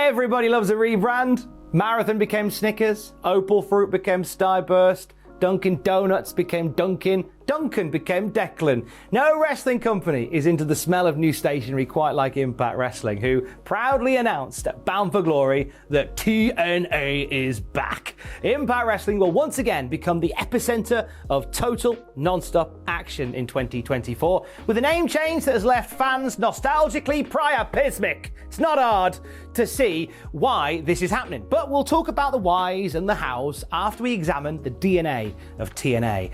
Everybody loves a rebrand. Marathon became Snickers, Opal Fruit became Starburst, Dunkin' Donuts became Dunkin', Duncan became Declan. No wrestling company is into the smell of new stationery quite like Impact Wrestling, who proudly announced at Bound for Glory that TNA is back. Impact Wrestling will once again become the epicenter of Total Nonstop Action in 2024, with a name change that has left fans nostalgically priapismic. It's not hard to see why this is happening, but we'll talk about the whys and the hows after we examine the DNA of TNA.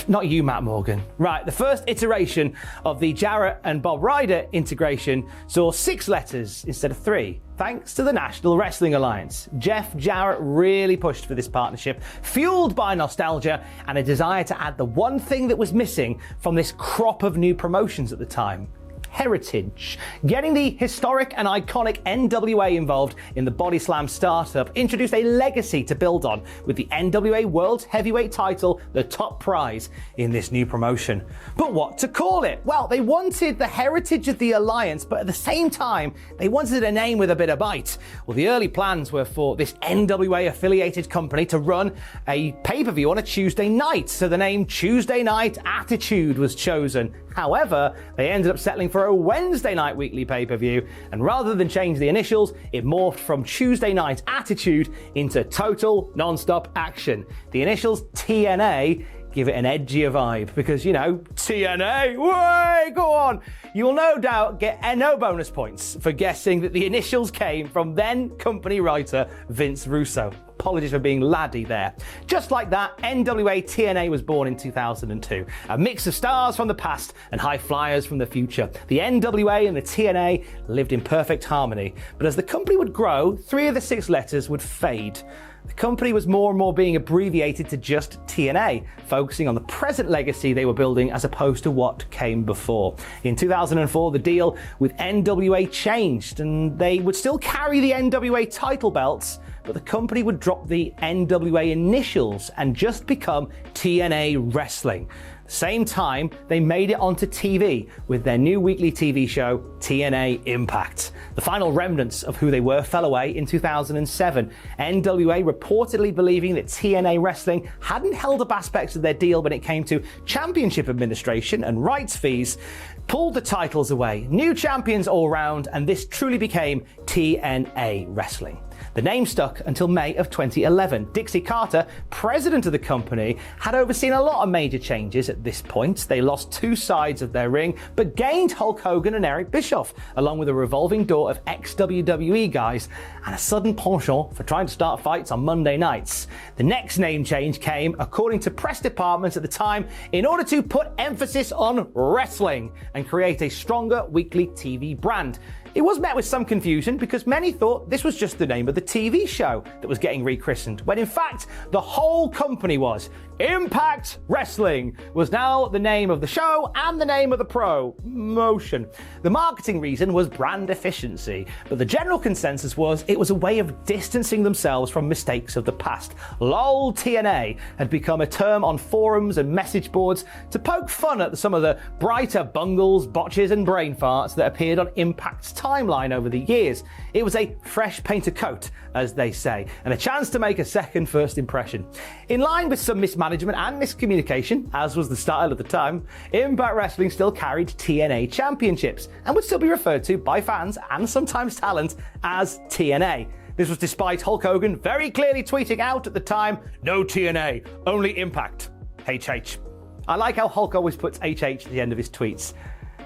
Not you, Matt Morgan. Right, the first iteration of the Jarrett and Bob Ryder integration saw 6 letters instead of 3, thanks to the National Wrestling Alliance. Jeff Jarrett really pushed for this partnership, fueled by nostalgia and a desire to add the one thing that was missing from this crop of new promotions at the time: heritage. Getting the historic and iconic NWA involved in the Body Slam startup introduced a legacy to build on, with the NWA World Heavyweight title the top prize in this new promotion. But what to call it? Well, they wanted the heritage of the alliance, but at the same time, they wanted a name with a bit of bite. Well, the early plans were for this NWA affiliated company to run a pay-per-view on a Tuesday night, so the name Tuesday Night Attitude was chosen. However, they ended up settling for a Wednesday night weekly pay-per-view, and rather than change the initials, it morphed from Tuesday Night Attitude into Total Nonstop Action. The initials TNA give it an edgier vibe because, you know, TNA, way, go on. You will no doubt get no bonus points for guessing that the initials came from then company writer Vince Russo. Apologies for being laddie there. Just like that, NWA TNA was born in 2002. A mix of stars from the past and high flyers from the future. The NWA and the TNA lived in perfect harmony, but as the company would grow, 3 of the 6 letters would fade. The company was more and more being abbreviated to just TNA, focusing on the present legacy they were building as opposed to what came before. In 2004, the deal with NWA changed, and they would still carry the NWA title belts, but the company would drop the NWA initials and just become TNA Wrestling. Same time, they made it onto TV with their new weekly TV show, TNA Impact. The final remnants of who they were fell away in 2007. NWA reportedly believing that TNA Wrestling hadn't held up aspects of their deal when it came to championship administration and rights fees, pulled the titles away, new champions all round, and this truly became TNA Wrestling. The name stuck until May of 2011. Dixie Carter, president of the company, had overseen a lot of major changes at this point. They lost 2 sides of their ring, but gained Hulk Hogan and Eric Bischoff, along with a revolving door of ex-WWE guys, and a sudden penchant for trying to start fights on Monday nights. The next name change came, according to press departments at the time, in order to put emphasis on wrestling and create a stronger weekly TV brand. It was met with some confusion because many thought this was just the name of the TV show that was getting rechristened, when in fact the whole company was. Impact Wrestling was now the name of the show and the name of the promotion. The marketing reason was brand efficiency, but the general consensus was it was a way of distancing themselves from mistakes of the past. LOL TNA had become a term on forums and message boards to poke fun at some of the brighter bungles, botches and brain farts that appeared on Impact's timeline over the years. It was a fresh paint of coat, as they say, and a chance to make a second first impression. In line with some mismanagement and miscommunication, as was the style of the time, Impact Wrestling still carried TNA championships and would still be referred to by fans and sometimes talent as TNA. This was despite Hulk Hogan very clearly tweeting out at the time, "No TNA, only Impact. HH." I like how Hulk always puts HH at the end of his tweets.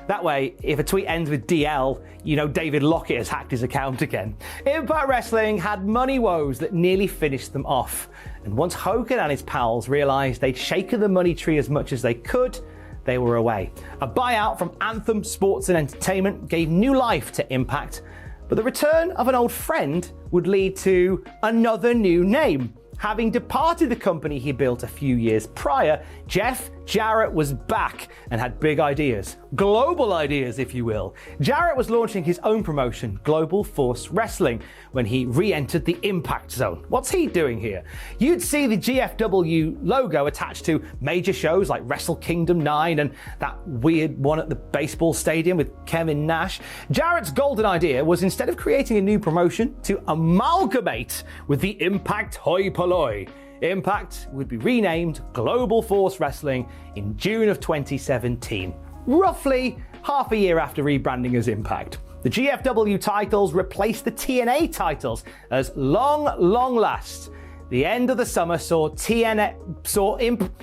That way, if a tweet ends with DL, you know David Lockett has hacked his account again. Impact Wrestling had money woes that nearly finished them off. And once Hogan and his pals realized they'd shaken the money tree as much as they could, they were away. A buyout from Anthem Sports and Entertainment gave new life to Impact, but the return of an old friend would lead to another new name. Having departed the company he built a few years prior, Jeff Jarrett was back and had big ideas. Global ideas, if you will. Jarrett was launching his own promotion, Global Force Wrestling, when he re-entered the Impact Zone. What's he doing here? You'd see the GFW logo attached to major shows like Wrestle Kingdom 9 and that weird one at the baseball stadium with Kevin Nash. Jarrett's golden idea was, instead of creating a new promotion, to amalgamate with the Impact Hoi Polloi. Impact would be renamed Global Force Wrestling in June of 2017, roughly half a year after rebranding as Impact. The GFW titles replaced the TNA titles as long last. The end of the summer saw GFW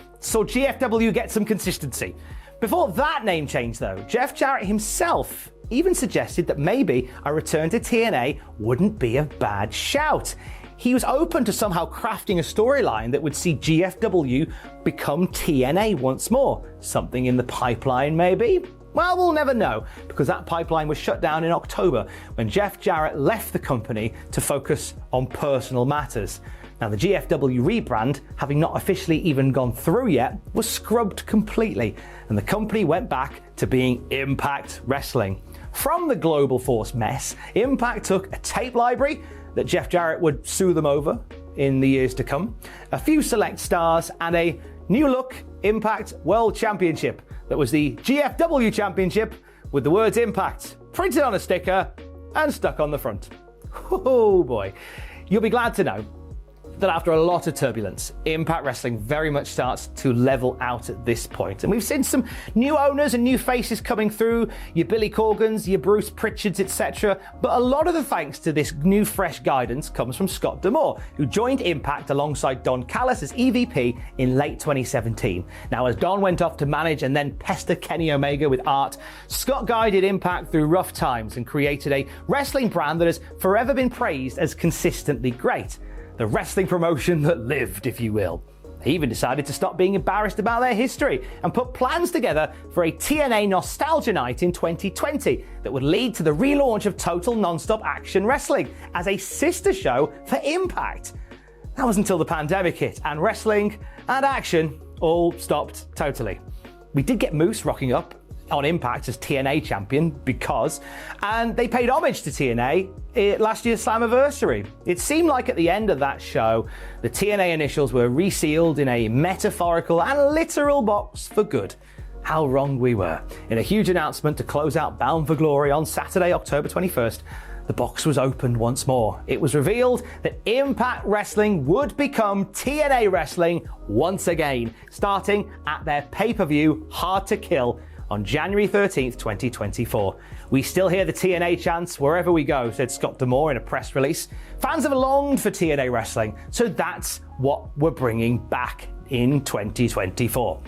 get some consistency. Before that name change though, Jeff Jarrett himself even suggested that maybe a return to TNA wouldn't be a bad shout. He was open to somehow crafting a storyline that would see GFW become TNA once more. Something in the pipeline, maybe? Well, we'll never know, because that pipeline was shut down in October when Jeff Jarrett left the company to focus on personal matters. Now, the GFW rebrand, having not officially even gone through yet, was scrubbed completely, and the company went back to being Impact Wrestling. From the Global Force mess, Impact took a tape library that Jeff Jarrett would sue them over in the years to come, a few select stars, and a new look Impact World Championship that was the GFW Championship with the words Impact printed on a sticker and stuck on the front. Oh boy. You'll be glad to know that after a lot of turbulence, Impact Wrestling very much starts to level out at this point. And we've seen some new owners and new faces coming through, your Billy Corgans, your Bruce Pritchards, etc. But a lot of the thanks to this new fresh guidance comes from Scott D'Amore, who joined Impact alongside Don Callis as EVP in late 2017. Now, as Don went off to manage and then pester Kenny Omega with art, Scott guided Impact through rough times and created a wrestling brand that has forever been praised as consistently great. The wrestling promotion that lived, if you will. They even decided to stop being embarrassed about their history and put plans together for a TNA Nostalgia Night in 2020 that would lead to the relaunch of Total Nonstop Action Wrestling as a sister show for Impact. That was until the pandemic hit and wrestling and action all stopped totally. We did get Moose rocking up on Impact as TNA champion and they paid homage to TNA at last year's Slammiversary. It seemed like at the end of that show, the TNA initials were resealed in a metaphorical and literal box for good. How wrong we were. In a huge announcement to close out Bound for Glory on Saturday, October 21st, the box was opened once more. It was revealed that Impact Wrestling would become TNA Wrestling once again, starting at their pay-per-view Hard to Kill on January 13th, 2024. We still hear the TNA chants wherever we go, said Scott D'Amore in a press release. Fans have longed for TNA Wrestling, so that's what we're bringing back in 2024.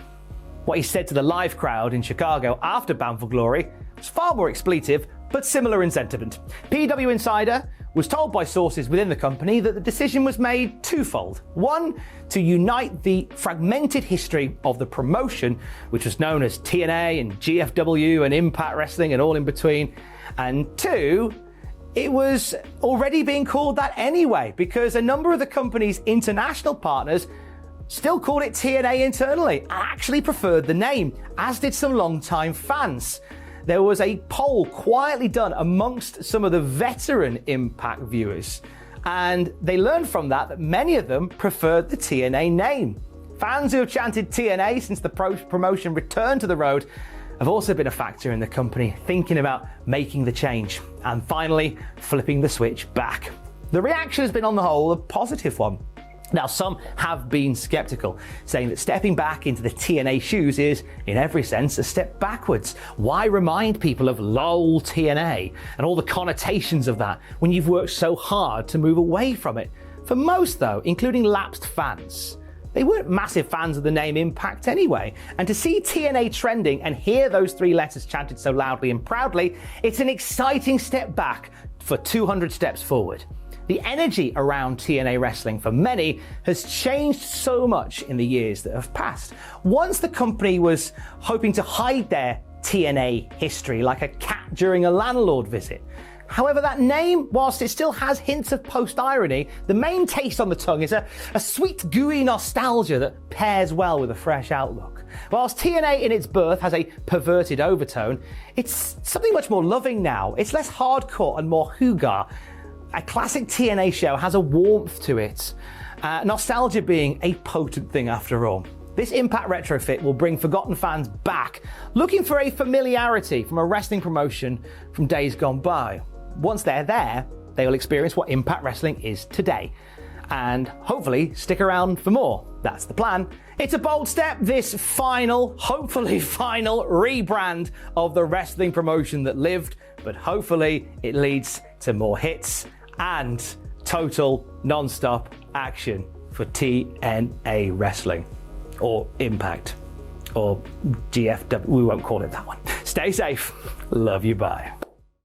What he said to the live crowd in Chicago after Bound for Glory was far more expletive, but similar in sentiment. PW Insider was told by sources within the company that the decision was made twofold. One, to unite the fragmented history of the promotion, which was known as TNA and GFW and Impact Wrestling and all in between. And two, it was already being called that anyway, because a number of the company's international partners still called it TNA internally and actually preferred the name, as did some longtime fans. There was a poll quietly done amongst some of the veteran Impact viewers, and they learned from that many of them preferred the TNA name. Fans who have chanted TNA since the promotion returned to the road have also been a factor in the company thinking about making the change and finally flipping the switch back. The reaction has been on the whole a positive one. Now, some have been skeptical, saying that stepping back into the TNA shoes is, in every sense, a step backwards. Why remind people of LOL TNA and all the connotations of that when you've worked so hard to move away from it? For most, though, including lapsed fans, they weren't massive fans of the name Impact anyway, and to see TNA trending and hear those three letters chanted so loudly and proudly, it's an exciting step back for 200 steps forward. The energy around TNA Wrestling for many has changed so much in the years that have passed. Once the company was hoping to hide their TNA history like a cat during a landlord visit. However, that name, whilst it still has hints of post-irony, the main taste on the tongue is a sweet, gooey nostalgia that pairs well with a fresh outlook. Whilst TNA in its birth has a perverted overtone, it's something much more loving now. It's less hardcore and more hygge. A classic TNA show has a warmth to it, nostalgia being a potent thing after all. This Impact retrofit will bring forgotten fans back, looking for a familiarity from a wrestling promotion from days gone by. Once they're there, they will experience what Impact Wrestling is today, and hopefully stick around for more. That's the plan. It's a bold step, this final, hopefully final, rebrand of the wrestling promotion that lived, but hopefully it leads to more hits and total non-stop action for TNA Wrestling. Or Impact. Or GFW. We won't call it that one. Stay safe. Love you. Bye.